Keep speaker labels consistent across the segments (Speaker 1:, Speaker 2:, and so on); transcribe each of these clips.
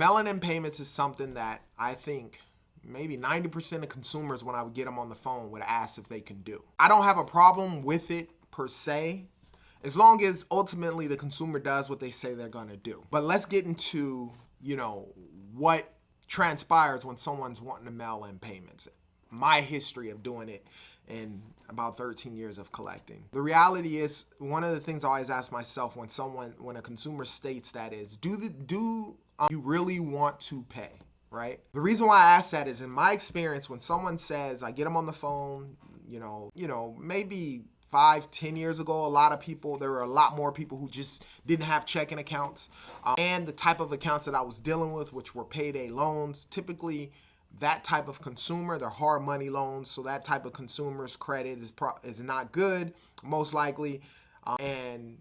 Speaker 1: Mailing in payments is something that I think maybe 90% of consumers, when I would get them on the phone, would ask if they can do. I don't have a problem with it per se, as long as ultimately the consumer does what they say they're gonna do. But let's get into, what transpires when someone's wanting to mail in payments. My history of doing it in about 13 years of collecting. The reality is, one of the things I always ask myself when a consumer states that is, do you really want to pay, right? The reason why I ask that is, in my experience, when someone says, I get them on the phone, maybe 5-10 years ago, there were a lot more people who just didn't have checking accounts. And the type of accounts that I was dealing with, which were payday loans, typically that type of consumer, they're hard money loans, so that type of consumer's credit is not good, most likely, and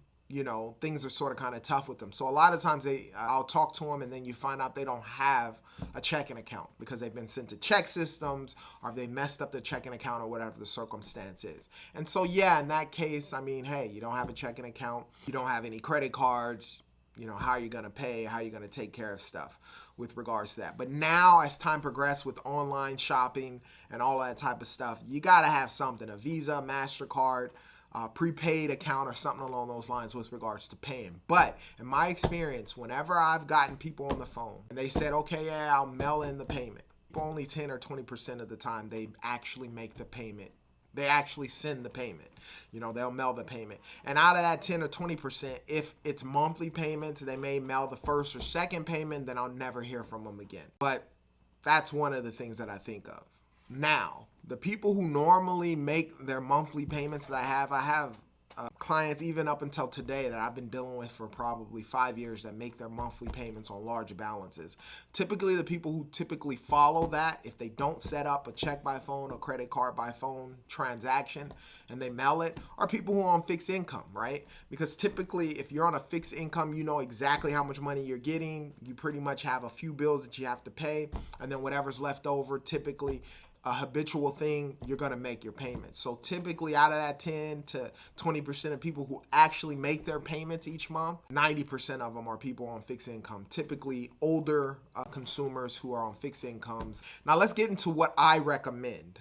Speaker 1: things are sort of kind of tough with them. So a lot of times I'll talk to them, and then you find out they don't have a checking account because they've been sent to check systems, or they messed up their checking account, or whatever the circumstance is. And so in that case, hey, you don't have a checking account, you don't have any credit cards. How are you going to pay? How are you going to take care of stuff with regards to that? But now, as time progressed with online shopping and all that type of stuff, you got to have something, a Visa, MasterCard, prepaid account, or something along those lines with regards to paying. But in my experience, whenever I've gotten people on the phone and they said, okay, yeah, I'll mail in the payment, only 10 or 20% of the time they actually make the payment. They actually send the payment. They'll mail the payment. And out of that 10 or 20%, if it's monthly payments, they may mail the first or second payment, then I'll never hear from them again. But that's one of the things that I think of. Now, the people who normally make their monthly payments that I have clients even up until today that I've been dealing with for probably 5 years that make their monthly payments on large balances. Typically, the people who typically follow that, if they don't set up a check by phone or credit card by phone transaction and they mail it, are people who are on fixed income, right? Because typically, if you're on a fixed income, you know exactly how much money you're getting. You pretty much have a few bills that you have to pay, and then whatever's left over, typically a habitual thing, you're going to make your payments. So typically, out of that 10 to 20% of people who actually make their payments each month, 90% of them are people on fixed income, typically older consumers who are on fixed incomes. Now let's get into what I recommend.